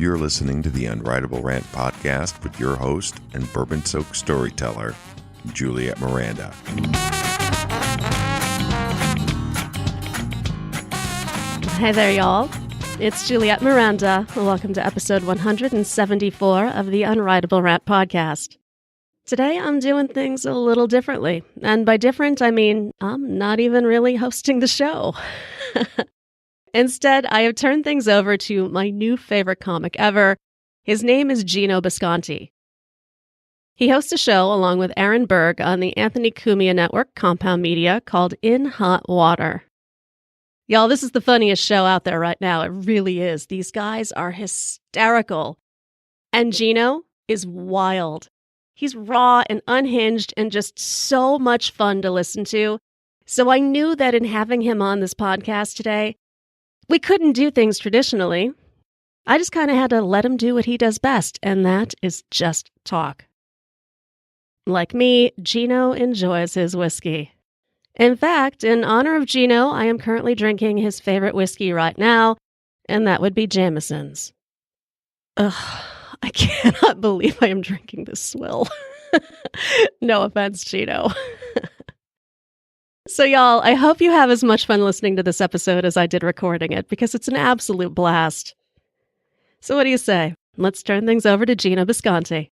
You're listening to the Unwritable Rant podcast with your host and bourbon-soaked storyteller, Juliette Miranda. Hi there, y'all. It's Juliette Miranda. Welcome to episode 174 of the Unwritable Rant podcast. Today, I'm doing things a little differently. And by different, I mean I'm not even really hosting the show. Instead, I have turned things over to my new favorite comic ever. His name is Geno Bisconte. He hosts a show along with Aaron Berg on the Anthony Cumia network, Compound Media, called In Hot Water. Y'all, this is the funniest show out there right now. It really is. These guys are hysterical. And Geno is wild. He's raw and unhinged and just so much fun to listen to. So I knew that in having him on this podcast today, we couldn't do things traditionally. I just kind of had to let him do what he does best, and that is just talk. Like me, Geno enjoys his whiskey. In fact, in honor of Geno, I am currently drinking his favorite whiskey right now, and that would be Jameson's. Ugh, I cannot believe I am drinking this swill. No offense, Geno. So y'all, I hope you have as much fun listening to this episode as I did recording it, because it's an absolute blast. So what do you say? Let's turn things over to Geno Bisconte.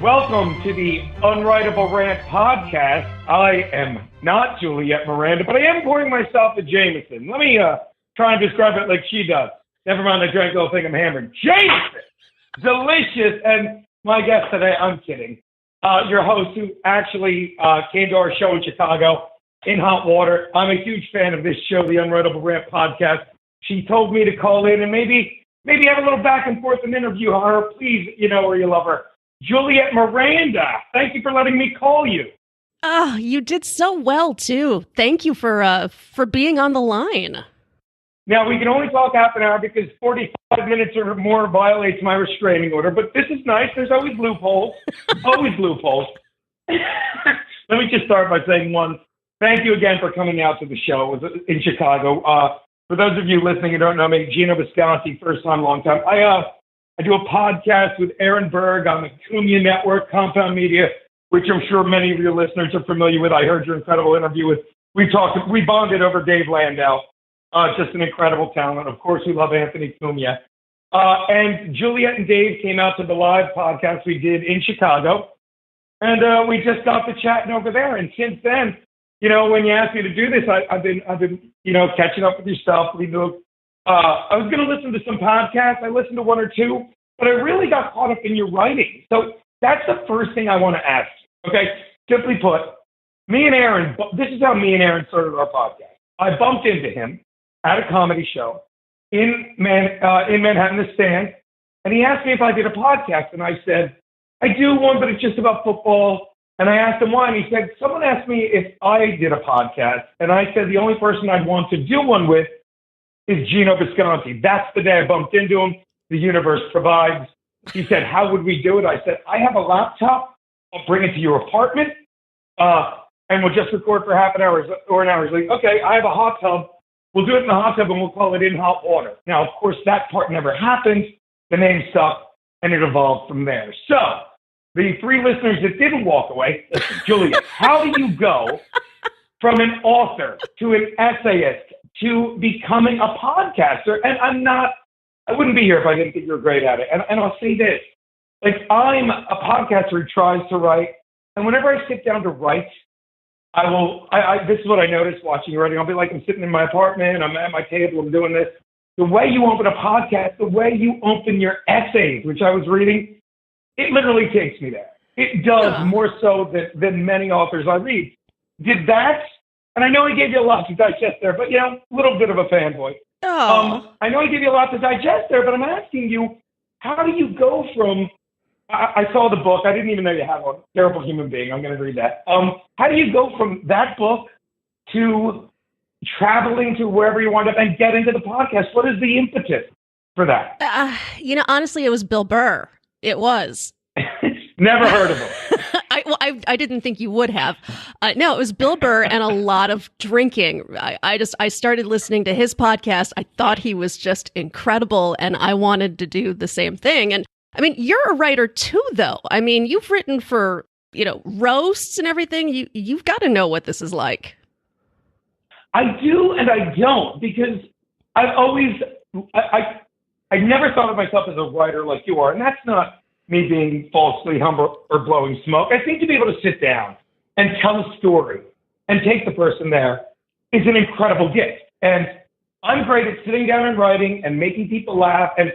Welcome to the Unwritable Rant podcast. I am not Juliette Miranda, but I am pouring myself a Jameson. Let me try and describe it like she does. Never mind, I drank the whole thing, I'm hammered. Jameson! Delicious! And my guest today, I'm kidding, your host who actually came to our show in Chicago, In Hot Water. I'm a huge fan of this show, the Unwritable Rant podcast. She told me to call in and maybe have a little back and forth and interview her. Please, you know where you love her. Juliette Miranda, thank you for letting me call you. Oh, you did so well, too. Thank you for being on the line. Now, we can only talk half an hour because 45 minutes or more violates my restraining order, but this is nice. There's always loopholes. Always loopholes. Let me just start by saying thank you again for coming out to the show in Chicago. For those of you listening who don't know me, Geno Bisconte, first time, long time. I do a podcast with Aaron Berg on the Cumia network, Compound Media, which I'm sure many of your listeners are familiar with. I heard your incredible interview with, we bonded over Dave Landau. Just an incredible talent. Of course, we love Anthony Cumia. And Juliette and Dave came out to the live podcast we did in Chicago. And we just got to chatting over there. And since then, you know, when you asked me to do this, I've been catching up with your stuff. I was going to listen to some podcasts. I listened to one or two, but I really got caught up in your writing. So that's the first thing I want to ask. Okay, simply put, me and Aaron, this is how me and Aaron started our podcast. I bumped into him at a comedy show in Manhattan, The Stand, and he asked me if I did a podcast, and I said, I do one, but it's just about football. And I asked him why, and he said, someone asked me if I did a podcast, and I said the only person I'd want to do one with is Geno Bisconte. That's the day I bumped into him. The universe provides. He said, how would we do it? I said, I have a laptop. I'll bring it to your apartment, and we'll just record for half an hour or an hour. He's like, okay, I have a hot tub. We'll do it in the hot tub, and we'll call it In Hot Water. Now, of course, that part never happened. The name stuck, and it evolved from there. So the three listeners that didn't walk away, listen, Julia, how do you go from an author to an essayist to becoming a podcaster? And I wouldn't be here if I didn't think you were great at it. And I'll say this, like, I'm a podcaster who tries to write. And whenever I sit down to write, this is what I noticed watching you writing. I'll be like, I'm sitting in my apartment, I'm at my table, I'm doing this. The way you open a podcast, the way you open your essays, which I was reading, it literally takes me there. It does, more so than many authors I read. Did that? And I know I gave you a lot to digest there, but, a little bit of a fanboy. I know I gave you a lot to digest there, but I'm asking you, how do you go from, I saw the book, I didn't even know you had one, Terrible Human Being, I'm going to read that. How do you go from that book to traveling to wherever you wind up and get into the podcast? What is the impetus for that? Honestly, it was Bill Burr. It was. Never heard of him. I didn't think you would have. No, it was Bill Burr and a lot of drinking. I started listening to his podcast. I thought he was just incredible, and I wanted to do the same thing. And I mean, you're a writer too, though. I mean, you've written for, roasts and everything. You've got to know what this is like. I do and I don't, because I've always, I never thought of myself as a writer like you are. And that's not me being falsely humble or blowing smoke. I think to be able to sit down and tell a story and take the person there is an incredible gift. And I'm great at sitting down and writing and making people laugh and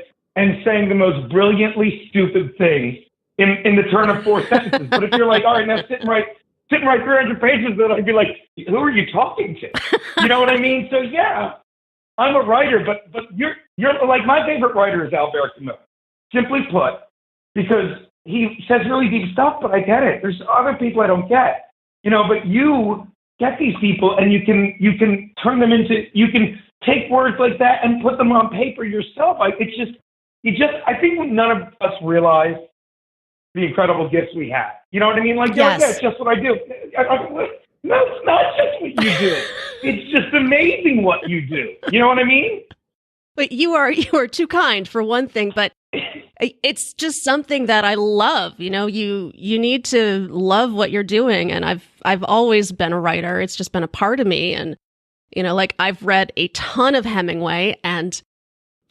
saying the most brilliantly stupid things in the turn of 4 sentences. But if you're like, all right, now sit and write 300 pages, then I'd be like, who are you talking to? You know what I mean? So yeah, I'm a writer, but you're like, my favorite writer is Albert Camus. Simply put, because he says really deep stuff, but I get it. There's other people I don't get, but you get these people and you can turn them into, you can take words like that and put them on paper yourself. I think none of us realize the incredible gifts we have. You know what I mean? Like, yes. Yeah, it's just what I do. No, it's not just what you do. It's just amazing what you do. You know what I mean? But you are too kind for one thing, but it's just something that I love. You need to love what you're doing. And I've always been a writer. It's just been a part of me. And, I've read a ton of Hemingway, and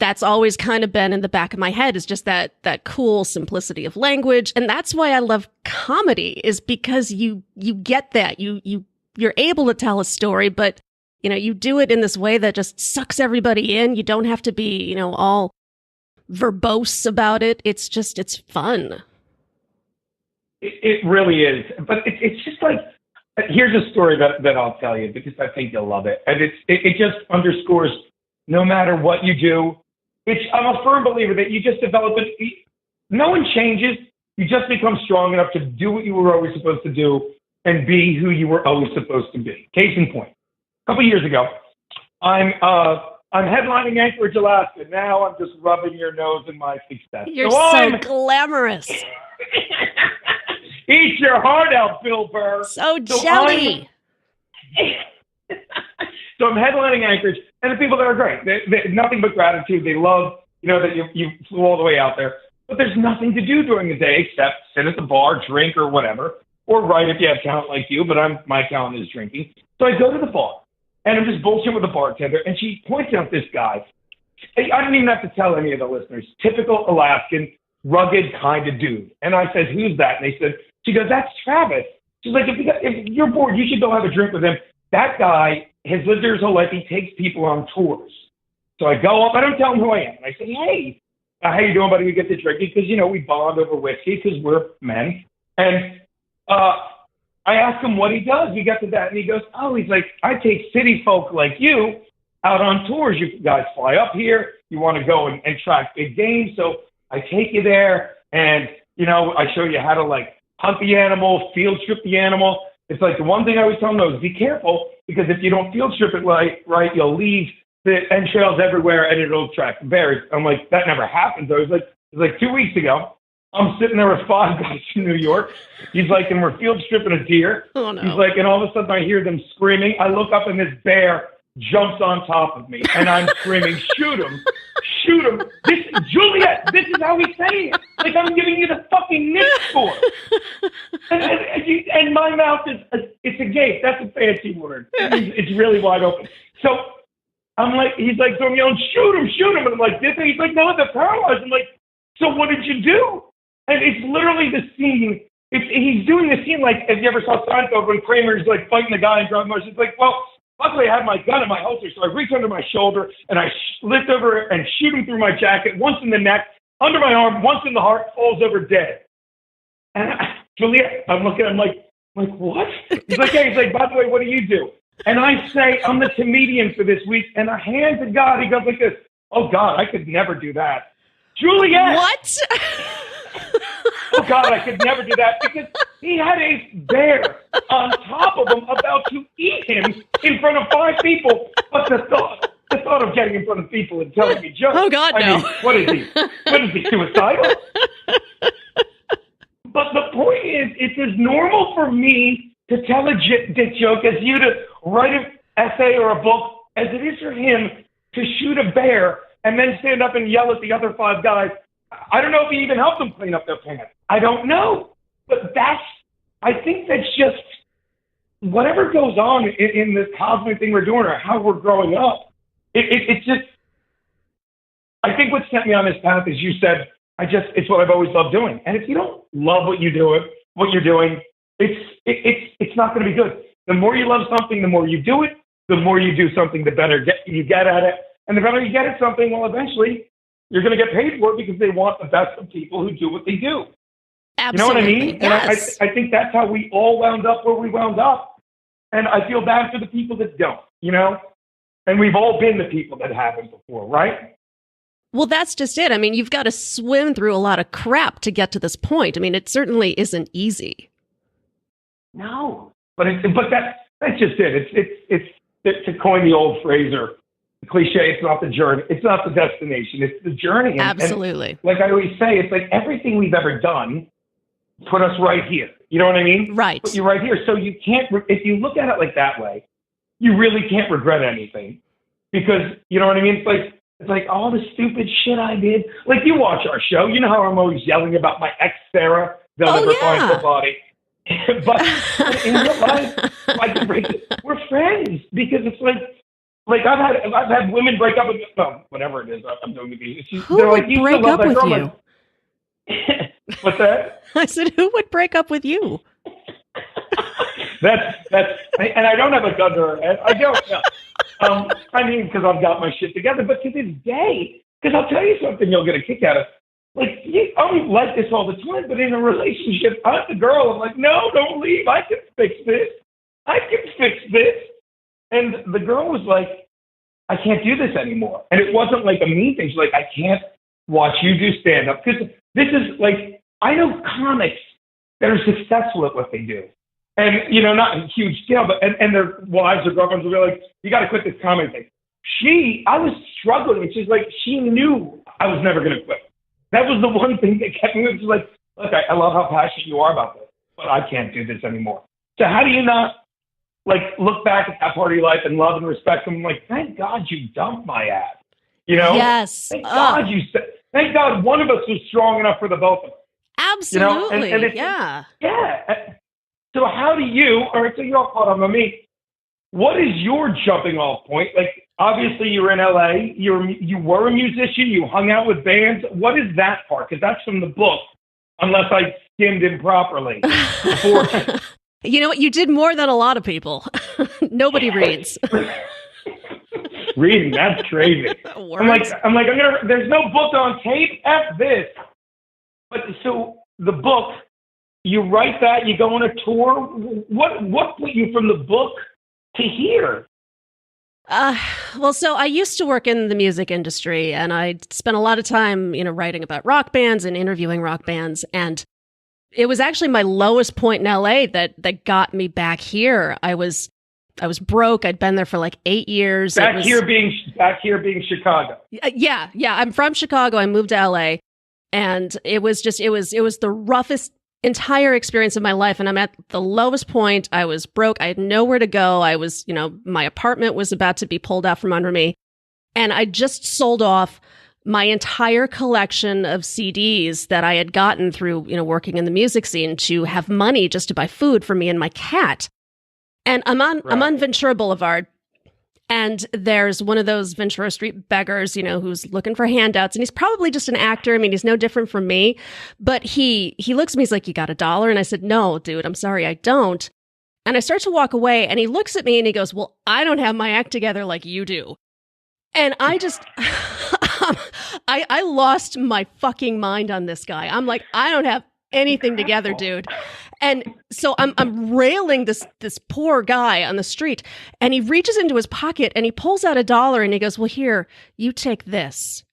that's always kind of been in the back of my head, is just that cool simplicity of language. And that's why I love comedy, is because you get that. You're able to tell a story, but you do it in this way that just sucks everybody in. You don't have to be, all verbose about it. It's fun. It really is. But it's just like, here's a story that I'll tell you because I think you'll love it. And it just underscores no matter what you do, I'm a firm believer that you just develop it. No one changes. You just become strong enough to do what you were always supposed to do and be who you were always supposed to be. Case in point, a couple years ago, I'm headlining Anchorage, Alaska. Now I'm just rubbing your nose in my success. You're so glamorous. Eat your heart out, Bill Burr. So jelly. So I'm headlining Anchorage, and the people there are great. They nothing but gratitude. They love, that you flew all the way out there. But there's nothing to do during the day except sit at the bar, drink or whatever, or write if you have talent like you. But my talent is drinking. So I go to the bar, and I'm just bullshitting with the bartender, and she points out this guy. I didn't even have to tell any of the listeners. Typical Alaskan, rugged kind of dude. And I said, who's that? And she goes, that's Travis. She's like, if you're bored, you should go have a drink with him. That guy has lived there his whole life. He takes people on tours. So I go up. I don't tell him who I am. And I say, hey, how you doing, buddy? We get to drinking because, we bond over whiskey because we're men. And I ask him what he does. We get to that. And he goes, he's like, I take city folk like you out on tours. You guys fly up here. You want to go and track big game. So I take you there. And, I show you how to hunt the animal, field strip the animal. It's like the one thing I always tell them though is be careful, because if you don't field strip it right, you'll leave the entrails everywhere and it'll attract bears. I'm like, that never happens. It was like 2 weeks ago. I'm sitting there with 5 guys from New York. He's like, and we're field stripping a deer. Oh, no. He's like, and all of a sudden I hear them screaming. I look up and this bear jumps on top of me and I'm screaming, shoot him. Juliette, this is how we say it. Like I'm giving you the fucking Nick score. And my mouth it's a gape. That's a fancy word. It's really wide open. So I'm like, he's like, so I'm yelling, shoot him. And I'm like, this, and he's like, no, they're paralyzed. I'm like, so what did you do? And it's literally the scene. He's doing the scene like, if you ever saw Seinfeld when Kramer's like fighting the guy in Drunk Motion. It's like, well, luckily I had my gun in my holster, so I reach under my shoulder and I lift over and shoot him through my jacket, once in the neck, under my arm, once in the heart, falls over dead. And Juliette, I'm looking at him like what? He's like, hey, he's like, by the way, what do you do? And I say, I'm the comedian for this week, and I hand to God, he goes like this, oh God, I could never do that. Juliette! What? Oh God, I could never do that, because he had a bear on top of him about to eat him in front of 5 people. But the thought of getting in front of people and telling me jokes. Oh God, no. I mean, what is he? What is he, suicidal? But point is, it's as normal for me to tell a dick joke as you to write an essay or a book as it is for him to shoot a bear and then stand up and yell at the other 5 guys. I don't know if he even helped them clean up their pants. I don't know. But I think that's just whatever goes on in this cosmic thing we're doing or how we're growing up. It's just, I think what sent me on this path is you said, it's what I've always loved doing. And if you don't love what you're doing, it's not going to be good. The more you love something, the more you do it. The more you do something, the better you get at it. And the better you get at something, well, eventually you're going to get paid for it because they want the best of people who do what they do. Absolutely. You know what I mean? Yes. And I think that's how we all wound up where we wound up. And I feel bad for the people that don't, And we've all been the people that haven't before, right? Well, that's just it. I mean, you've got to swim through a lot of crap to get to this point. I mean, it certainly isn't easy. No, but that's just it. It's to coin the old phrase or the cliche, it's not the journey. It's not the destination. It's the journey. And, absolutely. And like I always say, it's like everything we've ever done put us right here. You know what I mean? Right. Put you right here. So you can't, if you look at it like that way, you really can't regret anything because, you know what I mean? It's like all the stupid shit I did. Like you watch our show, you know how I'm always yelling about my ex Sarah, they'll never find her body. But in real life, we're friends because it's like I've had women break up with me. Well, whatever it is I'm doing with you. Who would break up with you? What's that? I said, who would break up with you? That's and I don't have a gun to her head. I don't know. I mean, because I've got my shit together. But to this day, because I'll tell you something, you'll get a kick out of. Like, I don't like this all the time, but in a relationship, I'm the girl. I'm like, no, don't leave. I can fix this. And the girl was like, I can't do this anymore. And it wasn't like a mean thing. She's like, I can't watch you do stand-up. Because this is like, I know comics that are successful at what they do. And, not in huge scale, but and their wives or girlfriends will be like, you got to quit this comedy thing. I was struggling. And she's like, she knew I was never going to quit. That was the one thing that kept me. It was like, look, I love how passionate you are about this, but I can't do this anymore. So how do you not, look back at that part of your life and love and respect them? Like, thank God you dumped my ass. Yes. Thank God one of us was strong enough for the both of us. Absolutely. And yeah. Yeah. So how do you, all right, so you're all caught up on me. What is your jumping off point? Like, obviously you're in LA, you were a musician, you hung out with bands. What is that part? Because that's from the book, unless I skimmed it properly. You know what? You did more than a lot of people. Nobody reads. Reading, that's crazy. There's no book on tape. F this. But so the book, you write that, you go on a tour. What put you from the book to here? Well, so I used to work in the music industry, and I spent a lot of time, writing about rock bands and interviewing rock bands. And it was actually my lowest point in LA that got me back here. I was broke. I'd been there for like 8 years. Back here being Chicago. Yeah. I'm from Chicago. I moved to LA, and it was the roughest entire experience of my life. And I'm at the lowest point. I was broke. I had nowhere to go. I was, my apartment was about to be pulled out from under me. And I just sold off my entire collection of CDs that I had gotten through, working in the music scene to have money just to buy food for me and my cat. And I'm on Ventura Boulevard. And there's one of those Ventura Street beggars, who's looking for handouts. And he's probably just an actor. I mean, he's no different from me. But he looks at me, he's like, you got $1? And I said, no, dude, I'm sorry, I don't. And I start to walk away. And he looks at me and he goes, well, I don't have my act together like you do. And I just, I lost my fucking mind on this guy. I'm like, I don't have anything together, dude. And so I'm railing this poor guy on the street, and he reaches into his pocket and he pulls out $1 and he goes, well, here, you take this.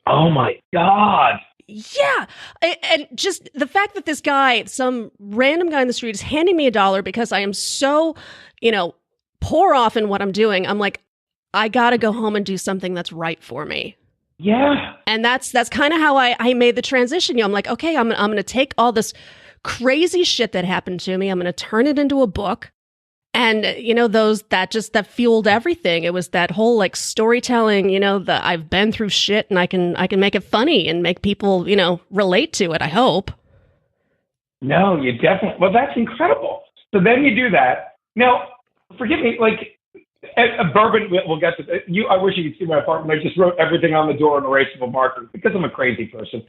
Oh my God. Yeah. And just the fact that this guy, some random guy in the street, is handing me $1 because I am so, poor off in what I'm doing. I'm like, I got to go home and do something that's right for me. Yeah. And that's kind of how I made the transition. I'm like, okay, I'm going to take all this crazy shit that happened to me. I'm going to turn it into a book. And, that fueled everything. It was that whole like storytelling, that I've been through shit and I can make it funny and make people, relate to it, I hope. No, you definitely, well, that's incredible. So then you do that. Now, forgive me, like, Bourbon, we'll get to you. I wish you could see my apartment. I just wrote everything on the door in erasable marker because I'm a crazy person.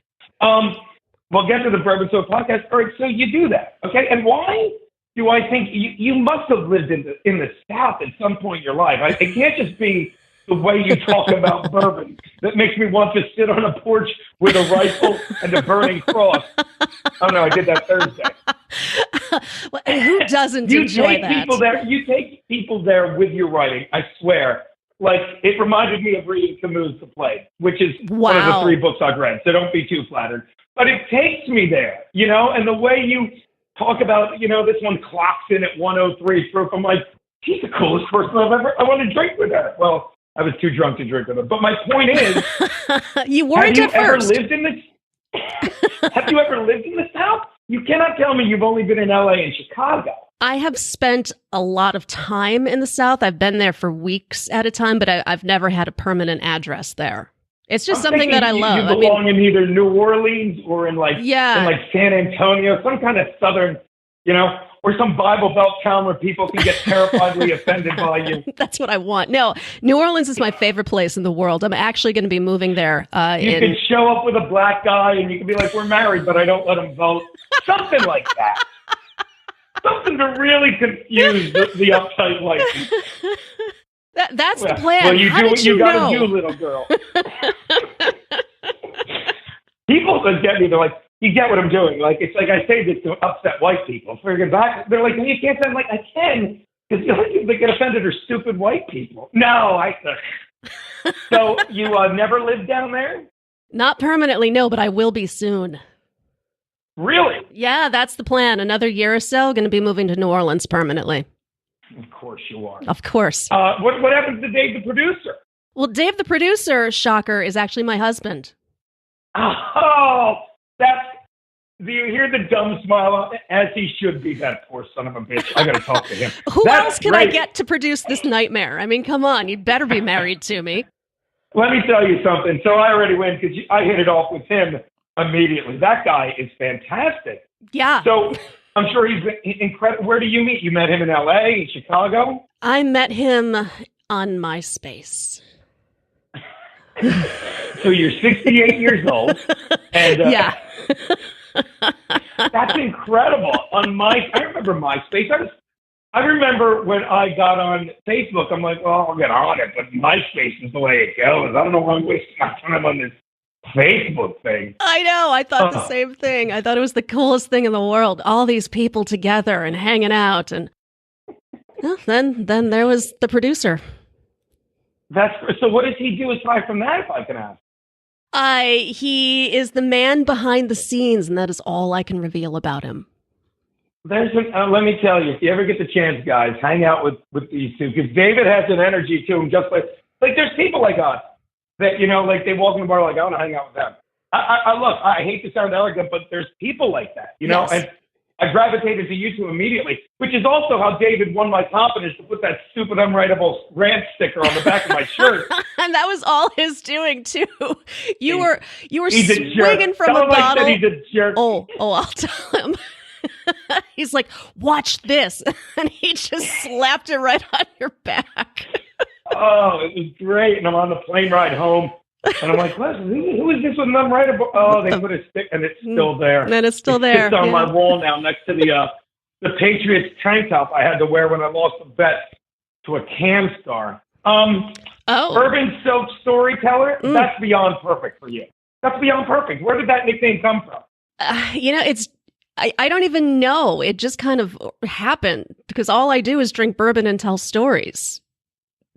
We'll get to the Bourbon Soap podcast. All right, so you do that, okay? And why do I think you must have lived in the South at some point in your life? It can't just be the way you talk about bourbon that makes me want to sit on a porch with a rifle and a burning cross. Oh no, I did that Thursday. Well, and who doesn't enjoy that? You take people there with your writing, I swear. Like, it reminded me of reading Camus' The Plague, which is one of the 3 books I've read, so don't be too flattered. But it takes me there, and the way you talk about, this one clocks in at 103 proof. I'm like, she's the coolest person I want to drink with her. Well, I was too drunk to drink with her. But my point is, you weren't at first. Have you ever lived in the South? You cannot tell me you've only been in LA and Chicago. I have spent a lot of time in the South. I've been there for weeks at a time, but I've never had a permanent address there. It's just something that I love. You belong in either New Orleans or in like San Antonio, some kind of southern, or some Bible Belt town where people can get terrifiedly offended by you. That's what I want. No, New Orleans is my favorite place in the world. I'm actually going to be moving there. You can show up with a black guy and you can be like, we're married, but I don't let him vote. Something like that. Something to really confuse the uptight ladies. That's the plan. Well, you How do did what you know? gotta do, little girl. People that get me, they're like, you get what I'm doing. Like, it's like I say this to upset white people. They're like, you can't say, I'm like, I can, because they get offended are stupid white people. No, So you never lived down there? Not permanently, no, but I will be soon. Really? Yeah, that's the plan. Another year or so, going to be moving to New Orleans permanently. Of course you are. Of course. What happens to Dave the producer? Well, Dave the producer, shocker, is actually my husband. Oh, do you hear the dumb smile? As he should be, that poor son of a bitch. I got to talk to him. Who else can I get to produce this nightmare? I mean, come on, you'd better be married to me. Let me tell you something. So I already win because I hit it off with him immediately. That guy is fantastic. Yeah. So I'm sure he's incredible. Where do you meet? You met him in LA, in Chicago? I met him on MySpace. So you're 68 years old. And, yeah. That's incredible. I remember MySpace. I remember when I got on Facebook, I'm like, well, I'll get on it, but MySpace is the way it goes. I don't know why I'm wasting my time on this Facebook thing. I know. I thought the same thing. I thought it was the coolest thing in the world. All these people together and hanging out. And well, then there was the producer. So what does he do aside from that, if I can ask? He is the man behind the scenes, and that is all I can reveal about him. Let me tell you, if you ever get the chance, guys, hang out with these two, because David has an energy to him, just like there's people like us that, like they walk in the bar like, I want to hang out with them. I hate to sound arrogant, but there's people like that, yes. And I gravitated to you two immediately, which is also how David won my confidence to put that stupid Unwritable Rant sticker on the back of my shirt. And that was all his doing too. You were swinging from Tell a bottle. He's a jerk. Oh, I'll tell him. He's like, watch this. And he just slapped it right on your back. Oh, it was great. And I'm on the plane ride home. And I'm like, what? Who is this with an Unwritable? Oh, they put a stick, and it's still there. And it's still there. It's on my wall now next to the Patriots tank top I had to wear when I lost a bet to a Cam star. Urban Soap Storyteller, that's beyond perfect for you. That's beyond perfect. Where did that nickname come from? I don't even know. It just kind of happened because all I do is drink bourbon and tell stories.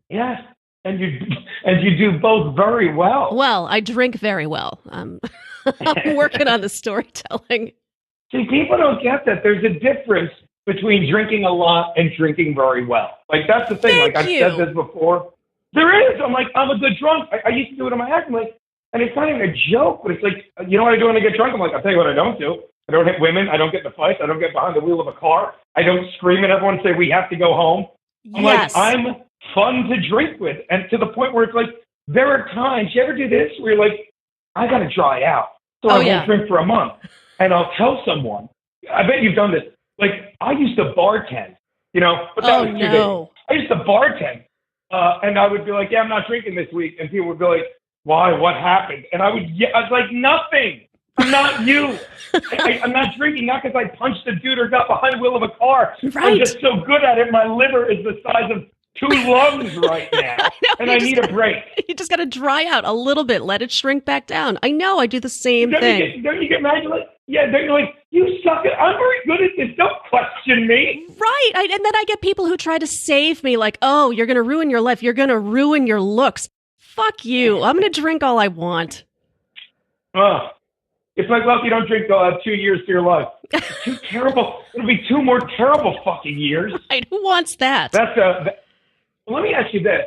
Yes. And you do both very well. Well, I drink very well. I'm working on the storytelling. See, people don't get that. There's a difference between drinking a lot and drinking very well. Like, that's the thing. Thank I've you. said this before. There is. I'm like, I'm a good drunk. I used to do it in my act. I'm like, and it's not even a joke, but it's like, you know what I do when I get drunk? I'm like, I'll tell you what I don't do. I don't hit women. I don't get in the fights. I don't get behind the wheel of a car. I don't scream at everyone and say, we have to go home. I'm Yes. I'm fun to drink with. And to the point where it's like, there are times, you ever do this, where you're like, I got to dry out. So I won't drink for a month. And I'll tell someone, I bet you've done this. Like, I used to bartend, but that was 2 days. I used to bartend. And I would be like, I'm not drinking this week. And people would be like, why? What happened? And I was like, nothing. I'm not you. I'm not drinking, not because I punched a dude or got behind the wheel of a car. Right. I'm just so good at it. My liver is the size of 2 lungs right now. I need a break. You just got to dry out a little bit. Let it shrink back down. I know. I do the same thing. Don't you get mad? You're like, you suck it. I'm very good at this. Don't question me. Right. And then I get people who try to save me like, oh, you're going to ruin your life. You're going to ruin your looks. Fuck you. I'm going to drink all I want. It's like, well, if you don't drink, they'll have 2 years to your life. Too terrible. It'll be 2 more terrible fucking years. Right. Who wants that? Let me ask you this,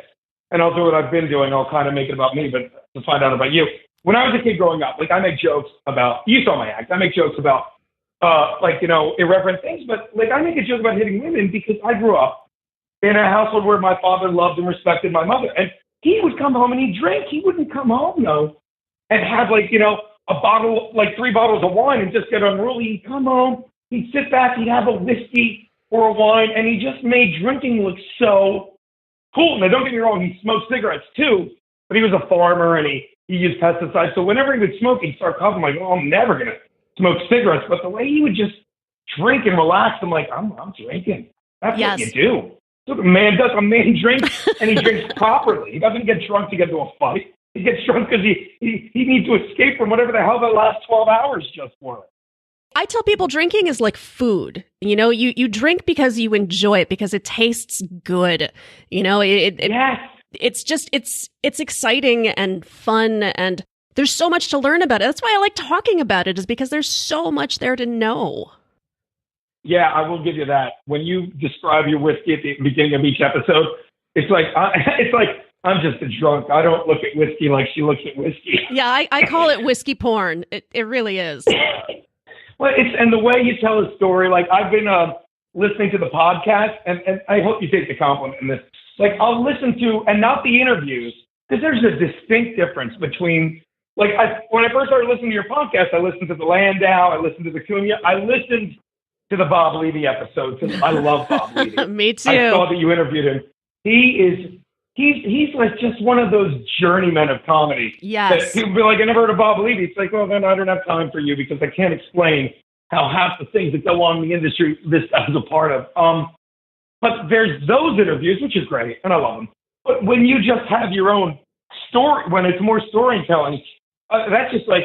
and I'll do what I've been doing. I'll kind of make it about me, but to find out about you. When I was a kid growing up, like I make jokes about, you saw my act, I make jokes about, irreverent things, but like I make a joke about hitting women because I grew up in a household where my father loved and respected my mother. And he would come home and he'd drink. He wouldn't come home, and have a bottle, like 3 bottles of wine and just get unruly. He'd come home, he'd sit back, he'd have a whiskey or a wine, and he just made drinking look so cool. Now, don't get me wrong, he smoked cigarettes too, but he was a farmer and he used pesticides. So whenever he would smoke, he'd start coughing like, I'm never going to smoke cigarettes. But the way he would just drink and relax, I'm like, I'm drinking. That's what you do. That's what a man does. A man drinks, and he drinks properly. He doesn't get drunk to get into a fight. He gets drunk because he needs to escape from whatever the hell the last 12 hours just were. I tell people drinking is like food. You drink because you enjoy it, because it tastes good. It's just, it's exciting and fun, and there's so much to learn about it. That's why I like talking about it, is because there's so much there to know. Yeah, I will give you that. When you describe your whiskey at the beginning of each episode, it's like I'm just a drunk. I don't look at whiskey like she looks at whiskey. Yeah, I call it whiskey porn. It really is. Well, and the way you tell a story, like I've been listening to the podcast, and I hope you take the compliment in this. Like I'll listen to, and not the interviews, because there's a distinct difference between, like when I first started listening to your podcast, I listened to the Landau, I listened to the Cumia, I listened to the Bob Levy episode because I love Bob Levy. Me too. I saw that you interviewed him. He's like just one of those journeymen of comedy. Yes. People be like, I never heard of Bob Levy. It's like, well, then I don't have time for you because I can't explain how half the things that go on in the industry this is a part of. But there's those interviews, which is great, and I love them. But when you just have your own story, when it's more storytelling, that's like,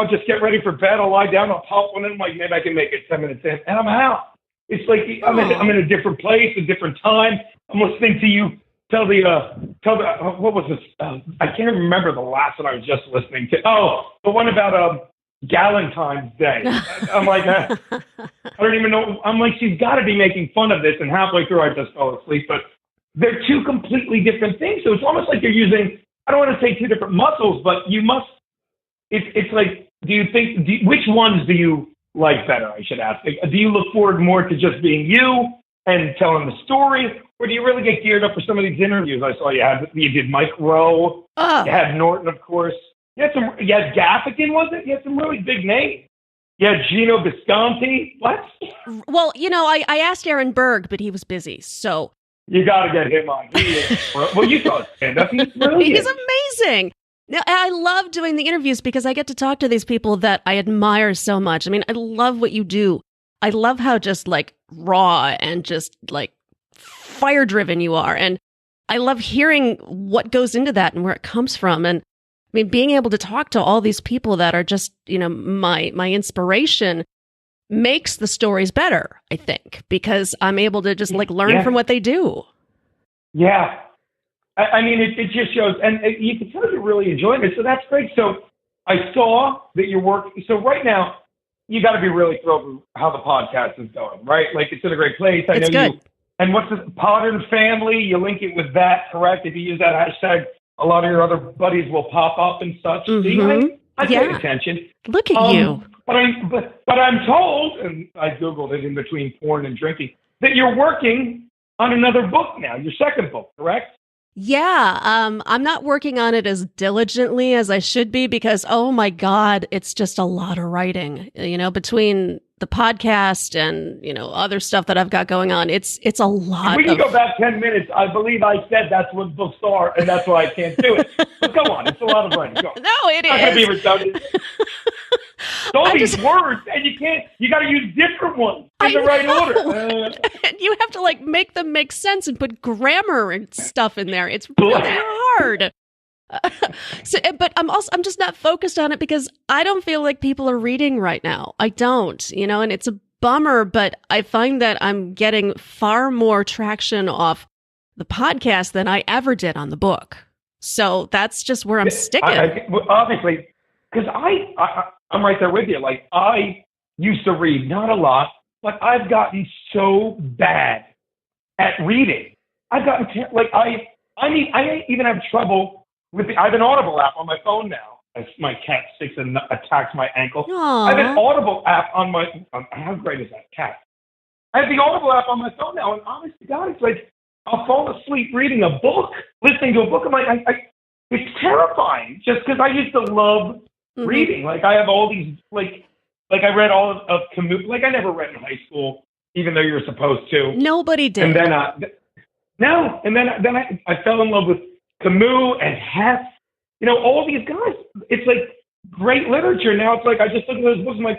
just get ready for bed. I'll lie down, I'll pop one in, I'm like, maybe I can make it 10 minutes in, and I'm out. It's like I'm in a different place, a different time. I'm listening to you tell the what was this? I can't remember the last one I was just listening to. Oh, the one about Galentine's Day. I'm like, I don't even know. I'm like, she's got to be making fun of this, and halfway through I just fell asleep. But they're 2 completely different things. So it's almost like you're using, I don't want to say 2 different muscles, but you must. It's like, which ones do you like better, I should ask? Like, do you look forward more to just being you and telling the story, or do you really get geared up for some of these interviews? I saw you did Mike Rowe, you had Norton, of course. You had Gaffigan, was it? You had some really big names. You had Geno Bisconte. What? Well, I asked Aaron Berg, but he was busy, so. You got to get him on. Well, you saw his stand-up. He's brilliant. He's amazing. Now, I love doing the interviews because I get to talk to these people that I admire so much. I mean, I love what you do. I love how just like raw and just like fire driven you are. And I love hearing what goes into that and where it comes from. And I mean, being able to talk to all these people that are just, my inspiration makes the stories better, I think, because I'm able to just like learn from what they do. Yeah. I mean, it just shows, and you can tell you're really enjoying it, so that's great. So I saw that you're working. So right now, you got to be really thrilled with how the podcast is going, right? Like, it's in a great place. It's know good. You. And what's the Podern Family? You link it with that, correct? If you use that hashtag, a lot of your other buddies will pop up and such. Mm-hmm. I pay attention. Look at you. But I'm told, and I Googled it in between porn and drinking, that you're working on another book now, your second book, correct? Yeah, I'm not working on it as diligently as I should be because, oh my God, it's just a lot of writing, between the podcast and, other stuff that I've got going on. It's a lot. We can go back 10 minutes. I believe I said that's what books are, and that's why I can't do it. But go on. It's a lot of writing. Go on. No, it is. I'm not going to be redundant. All these words, and you got to use different ones in the right order. You have to make them make sense and put grammar and stuff in there. It's really hard. But I'm just not focused on it because I don't feel like people are reading right now. I don't, and it's a bummer, but I find that I'm getting far more traction off the podcast than I ever did on the book. So that's just where I'm sticking. Obviously, because I'm right there with you. I used to read, not a lot, but I've gotten so bad at reading. I've gotten, I even have trouble with I have an Audible app on my phone now. As my cat sticks and attacks my ankle. Aww. I have an Audible app on my, how great is that cat? I have the Audible app on my phone now, and honest to God, it's I'll fall asleep reading a book, listening to a book. I'm it's terrifying just because I used to love reading. I have all these, I read all of Camus. I never read in high school, even though you're supposed to. Nobody did. And then, I fell in love with Camus and Hess. All these guys. It's great literature. Now it's I just look at those books. I'm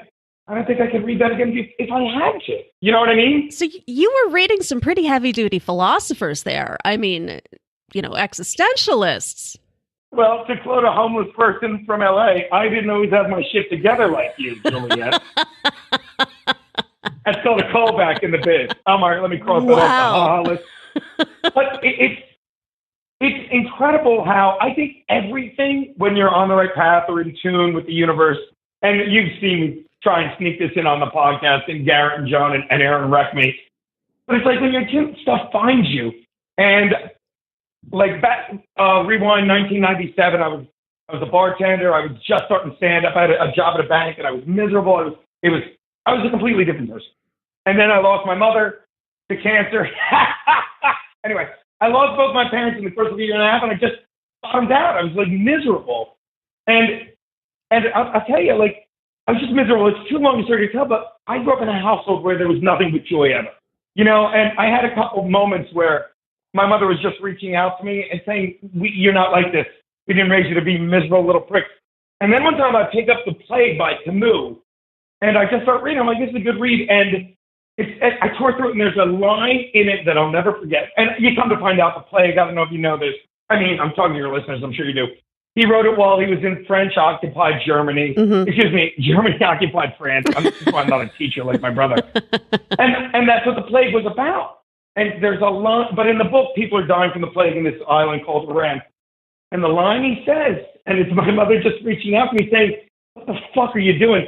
I don't think I could read that again if I had to. You know what I mean? So you were reading some pretty heavy-duty philosophers there. I mean, existentialists. Well, to quote a homeless person from L.A., I didn't always have my shit together like you, Juliette. That's called a callback in the biz. All right, let me cross that off. But it's incredible how I think everything, when you're on the right path or in tune with the universe, and you've seen me try and sneak this in on the podcast, and Garrett and John and Aaron wreck me. But it's when your stuff finds you. And back, rewind 1997, I was a bartender. I was just starting stand-up. I had a job at a bank, and I was miserable. I was a completely different person. And then I lost my mother to cancer. Anyway, I lost both my parents in the course of a year and a half, and I just bottomed out. I was miserable. And I'll tell you, I was just miserable. It's too long a story to tell, but I grew up in a household where there was nothing but joy ever. And I had a couple of moments where my mother was just reaching out to me and saying, you're not like this. We didn't raise you to be miserable little pricks. And then one time I picked up The Plague by Camus, and I just started reading. I'm this is a good read. And I tore through it, and there's a line in it that I'll never forget. And you come to find out The Plague, I don't know if you know this. I mean, I'm talking to your listeners, I'm sure you do. He wrote it while he was in French-occupied Germany. Mm-hmm. Excuse me, Germany-occupied France. That's why I'm not a teacher like my brother. And that's what The Plague was about. And there's a line, but in the book, people are dying from the plague in this island called Rant. And the line he says, and it's my mother just reaching out to me saying, what the fuck are you doing?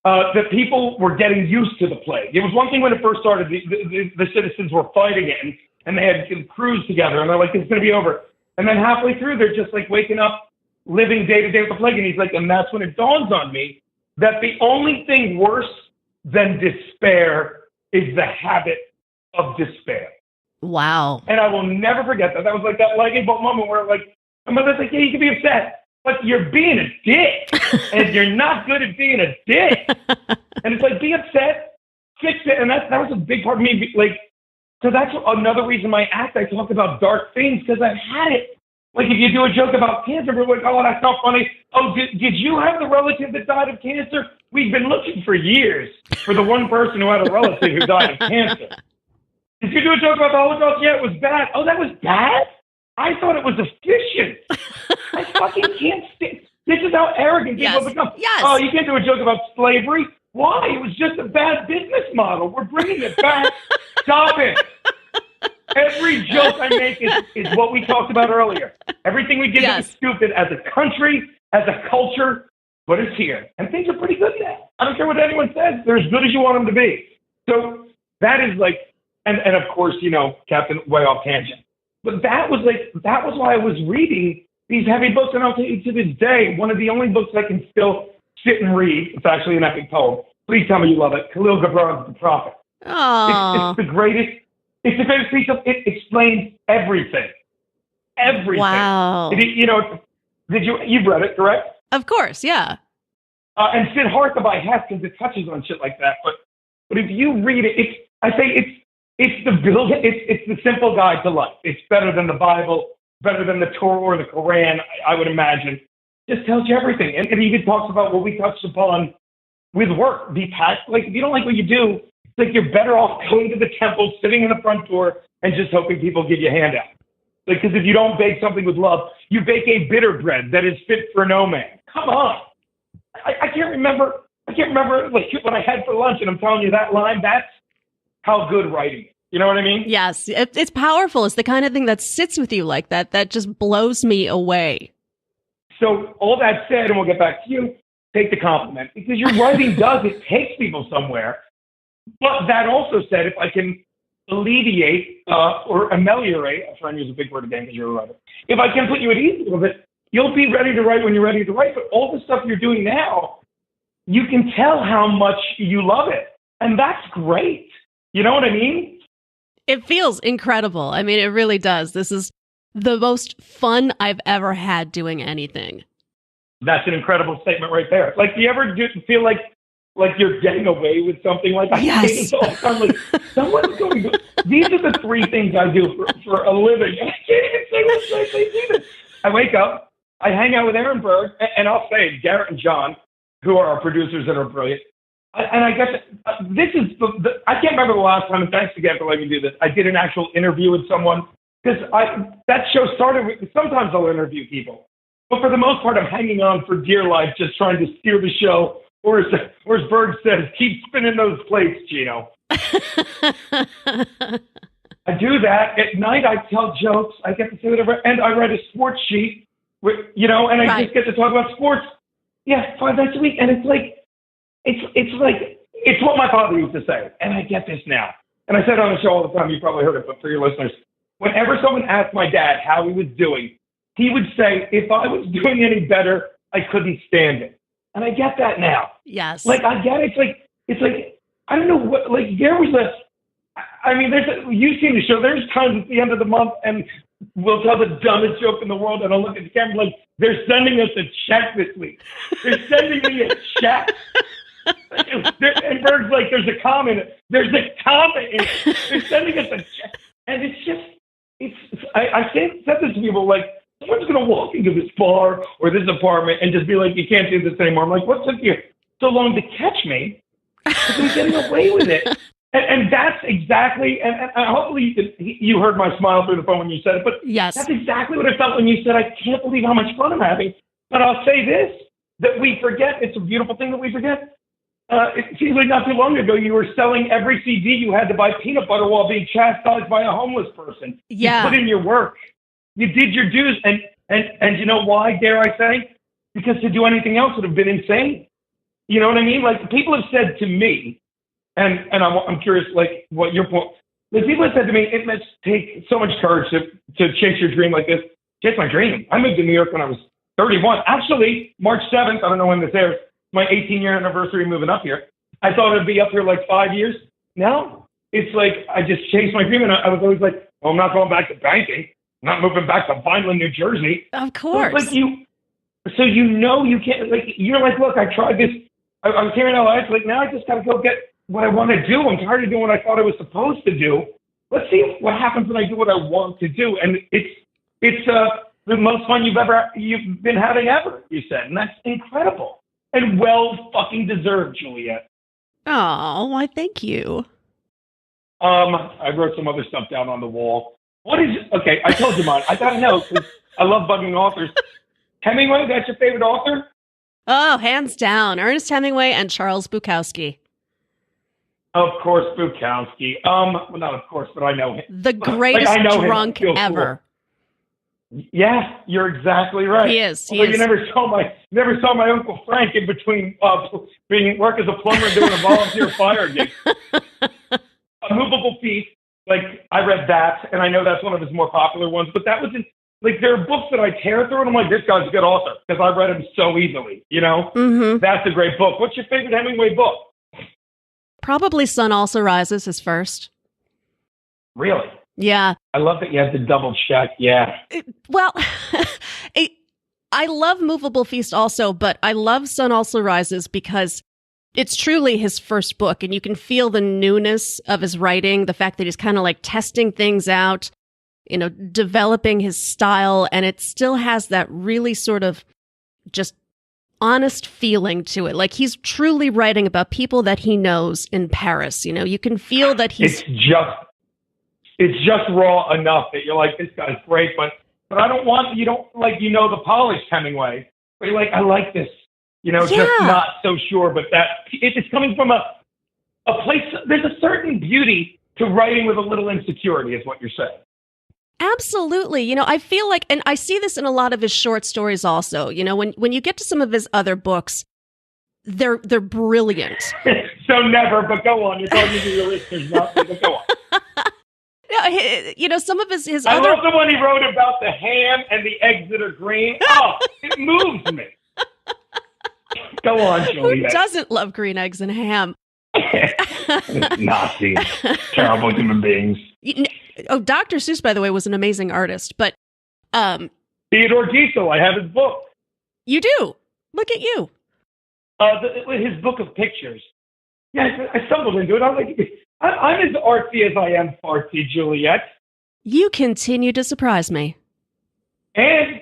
That people were getting used to the plague. It was one thing when it first started, the citizens were fighting it, and they had crews together, and they're it's going to be over. And then halfway through, they're just waking up, living day to day with the plague. And he's and that's when it dawns on me that the only thing worse than despair is the habit of despair. Wow. And I will never forget that. That was that lightning bolt moment where my mother's yeah, you can be upset, but you're being a dick, and you're not good at being a dick. And it's be upset, fix it. And that was a big part of me. So that's another reason my act, I talk about dark things, because I've had it. If you do a joke about cancer, we're oh, that's not funny. Oh, did you have the relative that died of cancer? We've been looking for years for the one person who had a relative who died of cancer. Did you do a joke about the Holocaust? Yeah, it was bad. Oh, that was bad? I thought it was efficient. I fucking can't stand. This is how arrogant people become. Yes. Oh, you can't do a joke about slavery? Why? It was just a bad business model. We're bringing it back. Stop it. Every joke I make is what we talked about earlier. Everything we did was stupid as a country, as a culture, but it's here. And things are pretty good now. I don't care what anyone says. They're as good as you want them to be. So that is and of course, Captain, way off tangent. But that was why I was reading these heavy books. And I'll tell you, to this day, one of the only books I can still sit and read. It's actually an epic poem. Please tell me you love it. Khalil Gibran's The Prophet. It's the greatest. It's the greatest piece of. It explains everything. Everything. Wow. You've read it, correct? Of course, yeah. And Sid Hart by Hess, because it touches on shit like that. But if you read it, it's the simple guide to life. It's better than the Bible, better than the Torah or the Quran, I would imagine. Just tells you everything. And it even talks about what we touched upon with work. Be packed. Like, if you don't like what you do, it's like you're better off going to the temple, sitting in the front door, and just hoping people give you handouts. Like, because if you don't bake something with love, you bake a bitter bread that is fit for no man. Come on. I can't remember like what I had for lunch, and I'm telling you that line, that's how good writing is. You know what I mean? Yes. It's powerful. It's the kind of thing that sits with you like that. That just blows me away. So all that said, and we'll get back to you, take the compliment. Because your writing it takes people somewhere. But that also said, if I can alleviate or ameliorate, I'm trying to use a big word again because you're a writer. If I can put you at ease a little bit, you'll be ready to write when you're ready to write. But all the stuff you're doing now, you can tell how much you love it. And that's great. You know what I mean? It feels incredible. I mean, it really does. This is the most fun I've ever had doing anything. That's an incredible statement right there. Like, do you ever feel like you're getting away with something? Like, I Yes. say this all the time. Like, someone's going to. These are the three things I do for a living. And I can't even say what they do this. I wake up, I hang out with Aaron Berg, and I'll say Garrett and John, who are our producers that are brilliant. And I guess this is I can't remember the last time, and thanks again for letting me do this. I did an actual interview with someone, because that show started with, sometimes I'll interview people, but for the most part, I'm hanging on for dear life, just trying to steer the show, or as Berg says, keep spinning those plates, Geno. I do that. At night, I tell jokes. I get to say whatever, and I write a sports sheet, and I just get to talk about sports. Yeah, 5 nights a week, and it's like, it's what my father used to say, and I get this now. And I said on the show all the time, you probably heard it, but for your listeners, whenever someone asked my dad how he was doing, he would say, if I was doing any better, I couldn't stand it. And I get that now. Yes. Like, I get it. It's like, I don't know what, like, there was you've seen the show, there's times at the end of the month, and we'll tell the dumbest joke in the world, and I'll look at the camera like, they're sending us a check this week. They're sending me a check. And Berg's like, there's a comma in it. There's a comma in it. They're sending us a check. And I said this to people, like, someone's going to walk into this bar or this apartment and just be like, you can't do this anymore. I'm like, what took you so long to catch me? Because I'm getting away with it. And that's exactly, and hopefully you heard my smile through the phone when you said it, but yes, that's exactly what I felt when you said, I can't believe how much fun I'm having. But I'll say this, that we forget, it's a beautiful thing that we forget. It seems like not too long ago, you were selling every CD you had to buy peanut butter while being chastised by a homeless person. Yeah. You put in your work. You did your dues. And you know why, dare I say? Because to do anything else would have been insane. You know what I mean? Like, people have said to me, and I'm curious, like, what your point. Like, people have said to me, it must take so much courage to chase your dream like this. Chase my dream. I moved to New York when I was 31. Actually, March 7th, I don't know when this airs, my 18-year anniversary moving up here. I thought it'd be up here like 5 years. No, it's like I just chased my dream, and I was always like, well, I'm not going back to banking. I'm not moving back to Vineland, New Jersey. Of course. So you can't, like, you're like, look, I tried this. I was here in LA. It's like, now I just got to go get what I want to do. I'm tired of doing what I thought I was supposed to do. Let's see what happens when I do what I want to do. And it's the most fun you've been having ever, you said. And that's incredible. And well fucking deserved, Juliette. Oh, why, thank you. I wrote some other stuff down on the wall. Okay, I told you mine. I got to know, because I love bugging authors. Hemingway, that's your favorite author? Oh, hands down. Ernest Hemingway and Charles Bukowski. Of course, Bukowski. Well, not of course, but I know him. The greatest drunk ever. Cool. Yeah, you're exactly right. He is. You never saw my Uncle Frank in between work as a plumber and doing a volunteer fire gig. A Movable Feast. Like, I read that, and I know that's one of his more popular ones, but that was like there are books that I tear through and I'm like, this guy's a good author because I read him so easily, you know? Mm-hmm. That's a great book. What's your favorite Hemingway book? Probably Sun Also Rises is first. Really? Yeah. I love that you have to double check. Yeah. Well, I love Movable Feast also, but I love Sun Also Rises because it's truly his first book, and you can feel the newness of his writing, the fact that he's kind of like testing things out, you know, developing his style, and it still has that really sort of just honest feeling to it. Like he's truly writing about people that he knows in Paris. You know, you can feel that he's... It's just raw enough that you're like, this guy's great, but I don't want, you don't like, you know, the polished Hemingway, but you're like, I like this, you know, just not so sure, but that it's coming from a place, there's a certain beauty to writing with a little insecurity is what you're saying. Absolutely. You know, I feel like, and I see this in a lot of his short stories also, you know, when you get to some of his other books, they're brilliant. So never, but go on. You're talking to your listeners, not but go on. You know, some of his I other... love the one he wrote about the ham and the eggs that are green. Oh, it moves me. Go on, Juliette. Who doesn't love green eggs and ham? Nazis. Terrible human beings. Oh, Dr. Seuss, by the way, was an amazing artist, but... Theodor Geisel, I have his book. You do? Look at you. His book of pictures. Yeah, I stumbled into it. I was like... I'm as artsy as I am fartsy, Juliette. You continue to surprise me. And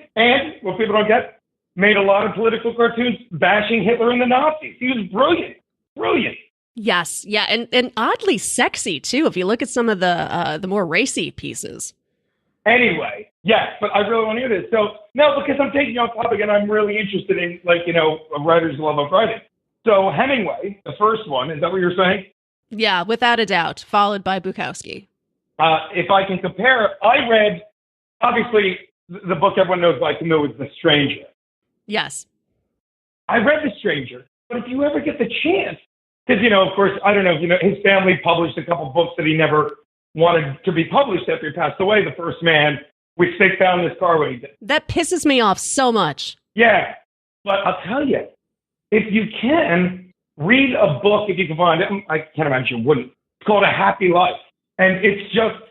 what people don't get, made a lot of political cartoons bashing Hitler and the Nazis. He was brilliant. Brilliant. Yes, yeah, and oddly sexy, too, if you look at some of the more racy pieces. Anyway, yes, but I really want to hear this. So, no, because I'm taking you off topic, and I'm really interested in, like, you know, a writer's love of writing. So Hemingway, the first one, is that what you're saying? Yeah, without a doubt, followed by Bukowski. If I can compare, I read, obviously, the book everyone knows by Camus is The Stranger. Yes. I read The Stranger, but if you ever get the chance, because, you know, of course, I don't know, you know, his family published a couple books that he never wanted to be published after he passed away, The First Man, which they found in his car when he did. That pisses me off so much. Yeah, but I'll tell you, if you can... read a book if you can find it. I can't imagine you wouldn't. It's called A Happy Life. And it's just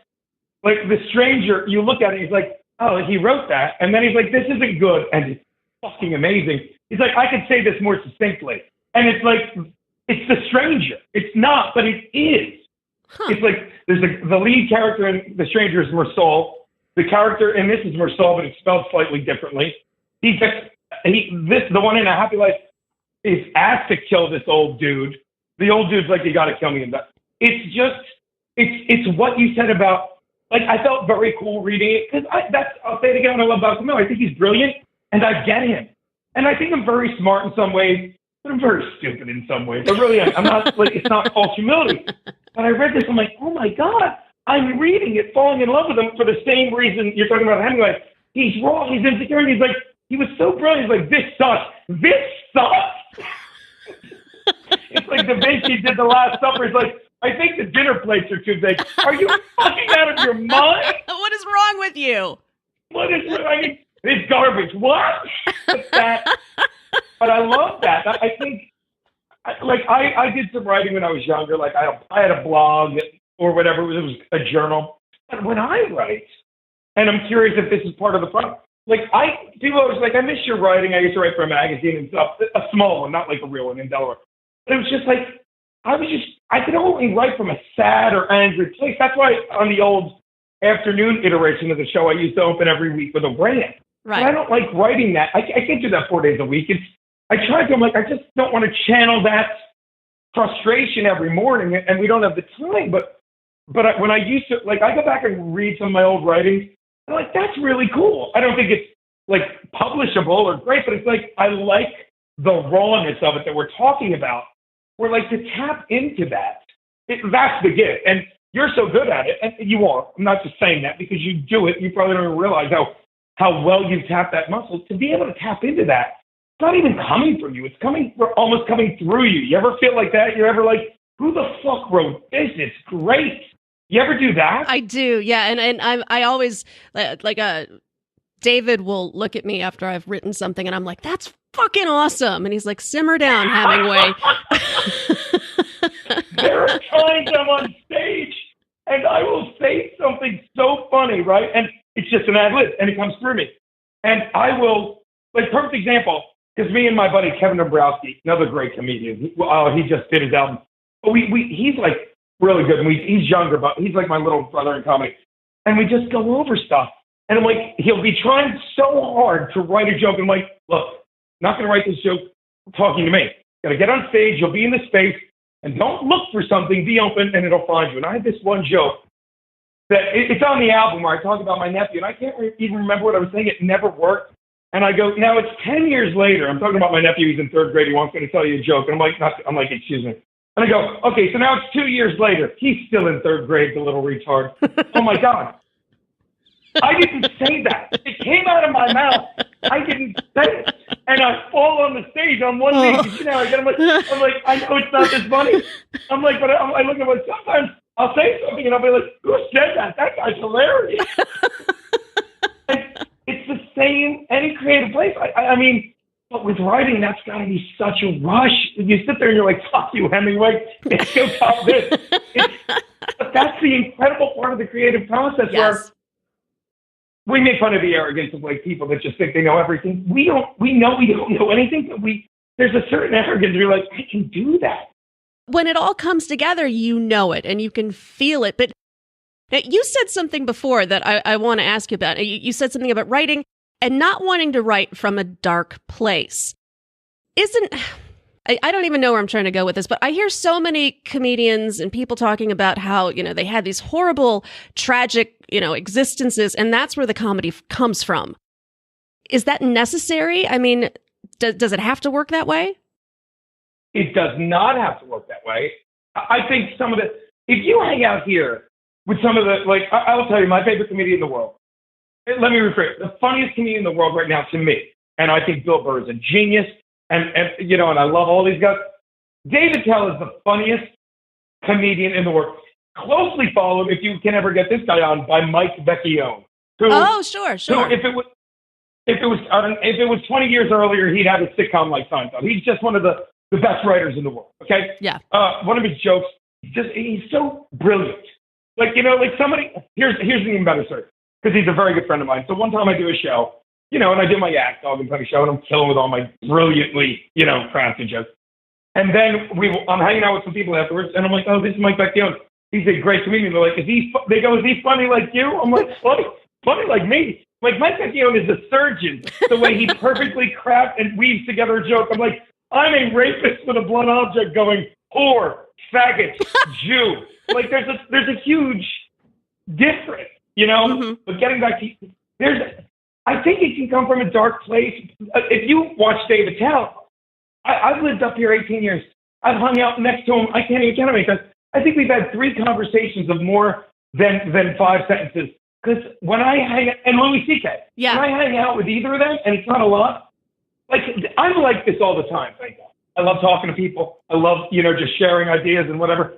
like The Stranger, you look at it, he's like, oh, he wrote that. And then he's like, this isn't good. And it's fucking amazing. He's like, I could say this more succinctly. And it's like, it's The Stranger. It's not, but it is. Huh. It's like, there's the lead character in The Stranger is Mersal. The character in this is Mersal, but it's spelled slightly differently. The one in A Happy Life, is asked to kill this old dude. The old dude's like, you got to kill me. It's just, it's what you said about, like, I felt very cool reading it because I'll say it again when I love about Camus. I think he's brilliant and I get him. And I think I'm very smart in some ways, but I'm very stupid in some ways. I really am. I'm not, like, it's not false humility. But I read this, I'm like, oh my God, I'm reading it, falling in love with him for the same reason you're talking about Hemingway. He's wrong, he's insecure, and he's like, he was so brilliant. He's like, this sucks. This sucks. It's like Da Vinci did The Last Supper. It's like, I think the dinner plates are too big. Are you fucking out of your mind? What is wrong with you? What is, I mean, it's garbage. What? But I love that. I think, I did some writing when I was younger. Like, I had a blog or whatever. It was a journal. But when I write, and I'm curious if this is part of the problem, like, people always like, I miss your writing. I used to write for a magazine and stuff, a small one, not like a real one in Delaware. But it was just like, I could only write from a sad or angry place. That's why on the old afternoon iteration of the show, I used to open every week with a rant. Right. But I don't like writing that. I can't do that 4 days a week. I tried to, I'm like, I just don't want to channel that frustration every morning, and we don't have the time. But when I used to, like, I go back and read some of my old writings, I'm like, that's really cool. I don't think it's, like, publishable or great, but it's like, I like the rawness of it that we're talking about. We're like, to tap into that, that's the gift. And you're so good at it, and you are. I'm not just saying that because you do it. You probably don't even realize how well you tap that muscle. To be able to tap into that, it's not even coming from you. It's almost coming through you. You ever feel like that? You're ever like, who the fuck wrote this? It's great. You ever do that? I do, yeah. And I always, like, David will look at me after I've written something and I'm like, that's fucking awesome. And he's like, simmer down, Hemingway. There are times I'm on stage and I will say something so funny, right? And it's just an ad lib and it comes through me. And I will, like, perfect example, because me and my buddy Kevin Dombrowski, another great comedian, he just did his album. But he's like really good. And he's younger, but he's like my little brother in comedy. And we just go over stuff. And I'm like, he'll be trying so hard to write a joke. And I'm like, look, not going to write this joke talking to me. Got to get on stage. You'll be in the space. And don't look for something. Be open, and it'll find you. And I had this one joke that it's on the album where I talk about my nephew. And I can't even remember what I was saying. It never worked. And I go, now it's 10 years later. I'm talking about my nephew. He's in third grade. He wants me to tell you a joke. And I'm like, excuse me. And I go, okay, so now it's 2 years later. He's still in third grade, the little retard. Oh, my God. I didn't say that. It came out of my mouth. I didn't say it. And I fall on the stage on one knee. You know, I'm like, I know it's not this funny. I'm like, but I look at it. Sometimes I'll say something and I'll be like, who said that? That guy's hilarious. It's the same, any creative place. I mean, but with writing, that's got to be such a rush. You sit there and you're like, fuck you, Hemingway. Let's go top this. But that's the incredible part of the creative process where we make fun of the arrogance of like people that just think they know everything. We know we don't know anything, but there's a certain arrogance. You're like, I can do that. When it all comes together, you know it and you can feel it. But you said something before that I want to ask you about. You said something about writing and not wanting to write from a dark place. I don't even know where I'm trying to go with this, but I hear so many comedians and people talking about how, you know, they had these horrible, tragic, you know, existences, and that's where the comedy comes from. Is that necessary? I mean, does it have to work that way? It does not have to work that way. I think if you hang out here with some of the, like, I will tell you, my favorite comedian in the world, let me rephrase, the funniest comedian in the world right now to me, and I think Bill Burr is a genius, and you know, and I love all these guys. David Tell is the funniest comedian in the world. Closely followed, if you can ever get this guy on, by Mike Vecchione. Sure. Who, if it was 20 years earlier, he'd have a sitcom like Seinfeld. He's just one of the best writers in the world. Okay. Yeah. One of his jokes, he's so brilliant. Like, you know, like somebody. Here's an even better story, because he's a very good friend of mine. So one time I do a show, you know, and I do my act dog and funny show, and I'm killing with all my brilliantly, you know, crafted jokes. And then I'm hanging out with some people afterwards, and I'm like, oh, this is Mike Vecchione. He's a great comedian. They're like, they go, is he funny like you? I'm like, funny like me. Like, Mike Vecchione is a surgeon. The way he perfectly crafts and weaves together a joke. I'm like, I'm a rapist with a blunt object going, whore, faggot, Jew. Like, there's a huge difference, you know? Mm-hmm. But getting back to, I think it can come from a dark place. If you watch David Tell, I've lived up here 18 years. I've hung out next to him. I can't even count because I think we've had 3 conversations of more than 5 sentences. Because when I and Louis C.K., when I hang out with either of them, and it's not a lot, like, I'm like this all the time, thank God. I love talking to people. I love, you know, just sharing ideas and whatever.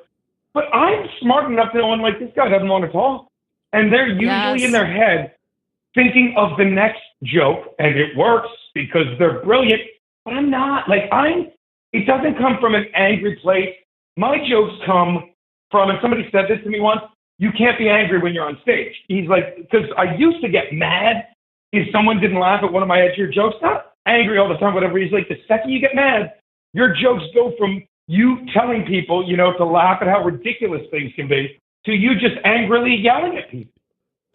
But I'm smart enough to know, I'm like, this guy doesn't want to talk. And they're usually in their head thinking of the next joke, and it works because they're brilliant. But I'm not. Like, it doesn't come from an angry place. My jokes come from, and somebody said this to me once, you can't be angry when you're on stage. He's like, because I used to get mad if someone didn't laugh at one of my edgier jokes. Not angry all the time, whatever. He's like, the second you get mad, your jokes go from you telling people, you know, to laugh at how ridiculous things can be, to you just angrily yelling at people.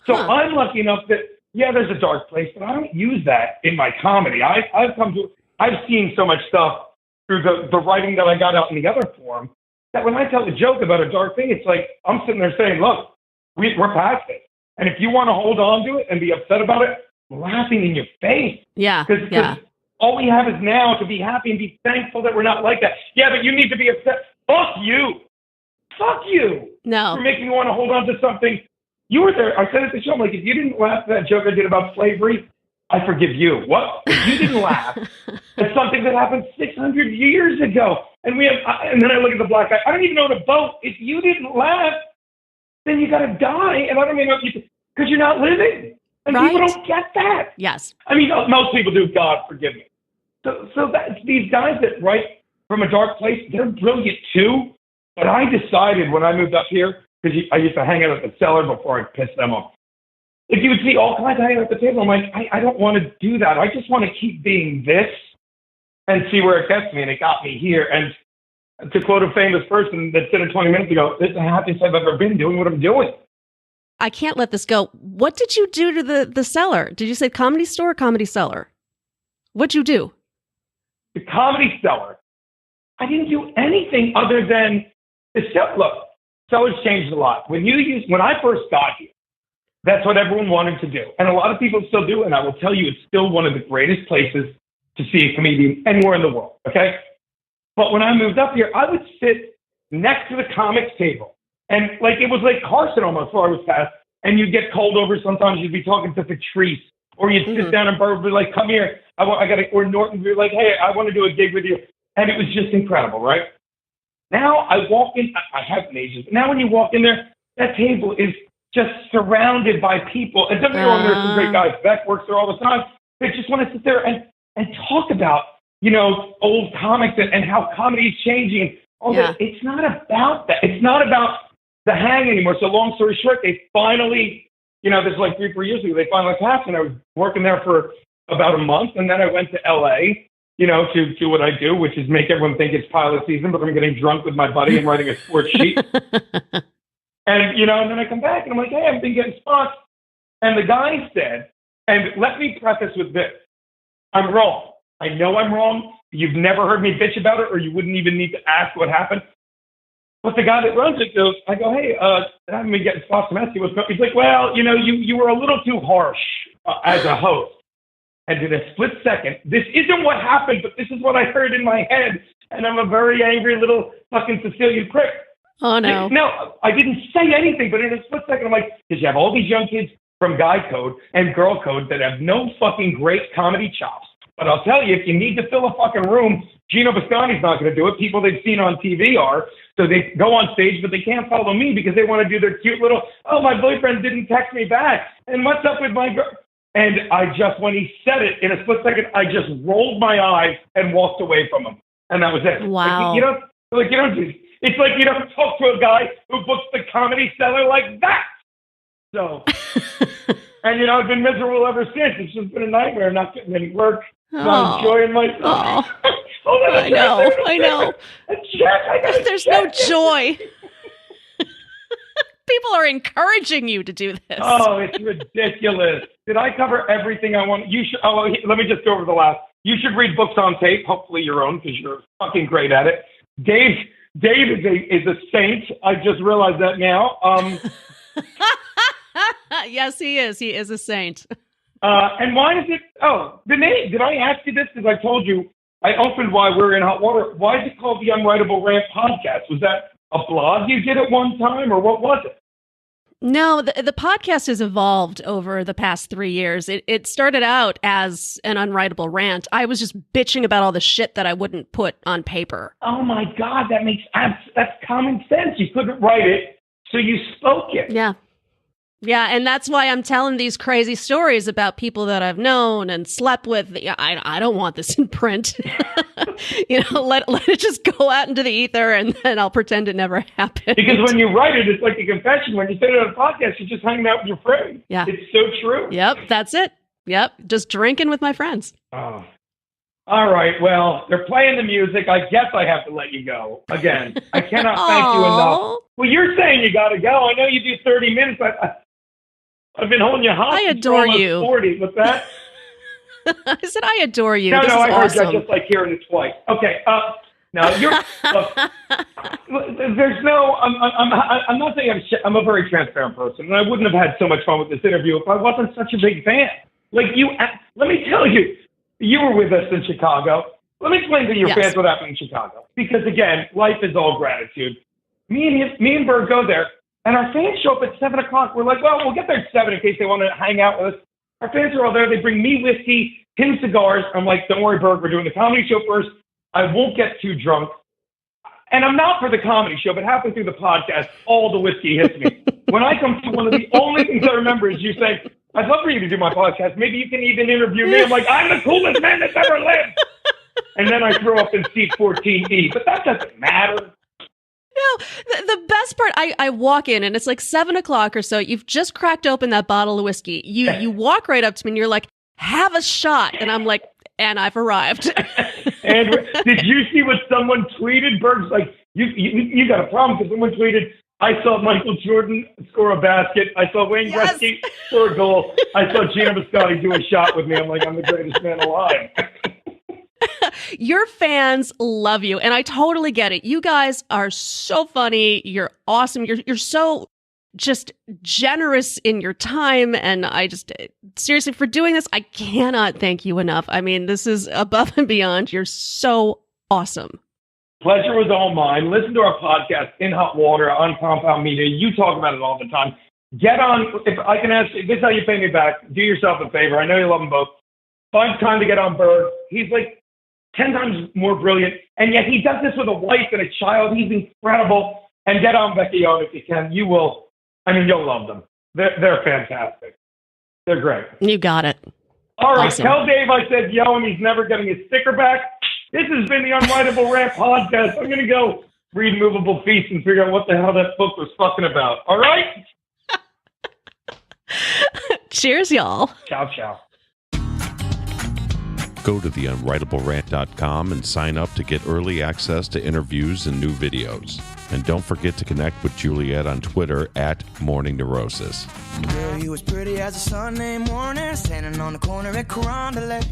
So I'm lucky enough that, there's a dark place, but I don't use that in my comedy. I've seen so much stuff through the writing that I got out in the other form, that when I tell a joke about a dark thing, it's like, I'm sitting there saying, look, we're past it. And if you want to hold on to it and be upset about it, I'm laughing in your face. Yeah. Because all we have is now to be happy and be thankful that we're not like that. Yeah, but you need to be upset. Fuck you. Fuck you. No. For making me want to hold on to something. You were there. I said at the show, I'm like, if you didn't laugh at that joke I did about slavery, I forgive you. What? If you didn't laugh at something that happened 600 years ago, and then I look at the black guy, I don't even know how to vote. If you didn't laugh, then you got to die, and I don't even know if because you're not living. And Right. people don't get that. Yes. I mean, most people do, God forgive me. So that's these guys that write from a dark place, they're brilliant too. But I decided when I moved up here, because I used to hang out at the cellar before I pissed them off. If you would see all kinds of hanging at the table, I'm like, I don't want to do that. I just want to keep being this and see where it gets me. And it got me here. And to quote a famous person that said it 20 minutes ago, this is the happiest I've ever been doing what I'm doing. I can't let this go. What did you do to the cellar? Did you say Comedy Store or Comedy Cellar? What'd you do? The Comedy Cellar. I didn't do anything other than the cellar. Look, Cellar's changed a lot. When I first got here, that's what everyone wanted to do. And a lot of people still do. And I will tell you, it's still one of the greatest places to see a comedian anywhere in the world. Okay. But when I moved up here, I would sit next to the comics table. And it was like Carson almost before I was passed. And you'd get called over. Sometimes you'd be talking to Patrice, or you'd sit down and Byrne would be like, come here. Or Norton would be like, hey, I want to do a gig with you. And it was just incredible, right? Now I walk in, I haven't aged, but now when you walk in there, that table is just surrounded by people. And don't get me wrong, there's some great guys. Beck works there all the time. They just want to sit there and talk about, old comics and how comedy is changing and all that. It's not about that. It's not about the hang anymore. So long story short, they finally, this is like 3-4 years ago, they finally passed, and I was working there for about a month, and then I went to LA, to do what I do, which is make everyone think it's pilot season, but I'm getting drunk with my buddy and writing a sports sheet. And, and then I come back and I'm like, hey, I've been getting spots. And the guy said, and let me preface with this, I'm wrong. I know I'm wrong. You've never heard me bitch about it, or you wouldn't even need to ask what happened. But the guy that runs it goes, I go, hey, I haven't been getting spots from Essie. He's like, well, you were a little too harsh as a host. And in a split second, this isn't what happened, but this is what I heard in my head. And I'm a very angry little fucking Sicilian prick. Oh, no. No, I didn't say anything, but in a split second, I'm like, because you have all these young kids from Guy Code and Girl Code that have no fucking great comedy chops. But I'll tell you, if you need to fill a fucking room, Geno Bisconte's not going to do it. People they've seen on TV are. So they go on stage, but they can't follow me because they want to do their cute little, oh, my boyfriend didn't text me back. And what's up with my girl? And when he said it, in a split second, I just rolled my eyes and walked away from him. And that was it. Wow. You don't do, it's like you don't talk to a guy who books the Comedy Cellar like that. So, and I've been miserable ever since. It's just been a nightmare, not getting any work, not enjoying myself. I know. There's no joy. People are encouraging you to do this. Oh, it's ridiculous. Did I cover everything I want? You should. Oh, let me just go over the last. You should read books on tape, hopefully your own, because you're fucking great at it. Dave is a saint. I just realized that now. Yes, he is. He is a saint. And why is it? Oh, the name. Did I ask you this? Because I told you I opened Why We're in Hot Water. Why is it called the Unwritable Rant podcast? Was that a blog you did at one time, or what was it? No, the podcast has evolved over the past 3 years. It started out as an unwritable rant. I was just bitching about all the shit that I wouldn't put on paper. Oh my God, that's common sense. You couldn't write it, so you spoke it. Yeah. Yeah, and that's why I'm telling these crazy stories about people that I've known and slept with. I don't want this in print. Let it just go out into the ether, and then I'll pretend it never happened. Because when you write it, it's like a confession. When you say it on a podcast, you're just hanging out with your friends. Yeah. It's so true. Yep, that's it. Yep, just drinking with my friends. Oh. All right, well, they're playing the music. I guess I have to let you go. Again, I cannot thank you enough. Well, you're saying you got to go. I know you do 30 minutes. I've been holding you hostage. I adore for you. 40. What's that? I said I adore you. No, this is I heard awesome. you. I just like hearing it twice. Okay. Now you're. There's no. I'm not saying I'm a very transparent person, and I wouldn't have had so much fun with this interview if I wasn't such a big fan. Like you. Let me tell you, you were with us in Chicago. Let me explain to your fans what happened in Chicago. Because again, life is all gratitude. Me and Berg go there. And our fans show up at 7 o'clock. We're like, well, we'll get there at 7 in case they want to hang out with us. Our fans are all there. They bring me whiskey, him cigars. I'm like, don't worry, Berg. We're doing the comedy show first. I won't get too drunk. And I'm not for the comedy show, but halfway through the podcast, all the whiskey hits me. When I come to, one of the only things I remember is you saying, I'd love for you to do my podcast. Maybe you can even interview me. I'm like, I'm the coolest man that's ever lived. And then I throw up in seat 14E. But that doesn't matter. No, the best part, I walk in and it's like 7 o'clock or so. You've just cracked open that bottle of whiskey. You walk right up to me and you're like, have a shot. And I'm like, and I've arrived. And did you see what someone tweeted? Berg's like, you got a problem because someone tweeted, I saw Michael Jordan score a basket. I saw Wayne Gretzky score a goal. I saw Geno Bisconte do a shot with me. I'm like, I'm the greatest man alive. Your fans love you, and I totally get it. You guys are so funny. You're awesome. You're so just generous in your time, and I just seriously for doing this, I cannot thank you enough. I mean, this is above and beyond. You're so awesome. Pleasure was all mine. Listen to our podcast, In Hot Water, on Compound Media. You talk about it all the time. Get on, if I can ask you, this is how you pay me back. Do yourself a favor. I know you love them both. Find time to get on Berg. He's like 10 times more brilliant, and yet he does this with a wife and a child. He's incredible. And get on Becky on if you can. You will, you'll love them. They're fantastic. They're great. You got it. All right, awesome. Tell Dave I said yo, and he's never getting his sticker back. This has been the Unwritable Rant podcast. I'm going to go read Movable Feast and figure out what the hell that book was fucking about. All right? Cheers, y'all. Ciao, ciao. Go to theunwritablerant.com and sign up to get early access to interviews and new videos. And don't forget to connect with Juliette on Twitter at Morning Neurosis. Girl, you as pretty as a Sunday morning, standing on the corner at Carondelet.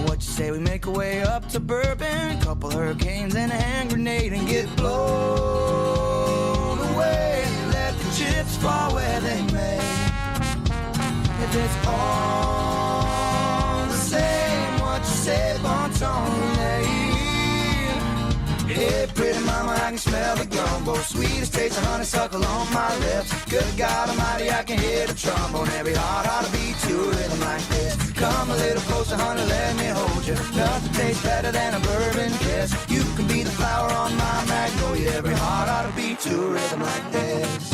What you say we make our way up to Bourbon, couple hurricanes and a hand grenade, and get blown away. Let the chips fall where they may. If it's all the same, what you say, bon ton lady. Hey, pretty mama, I can smell the gumbo. Sweetest taste of honeysuckle on my lips. Good God Almighty, I can hear the trombone. Every heart ought to beat to a rhythm like this. Come a little closer, honey, let me hold you. Nothing tastes better than a bourbon kiss. You can be the flower on my magnolia. Every heart ought to beat to a rhythm like this.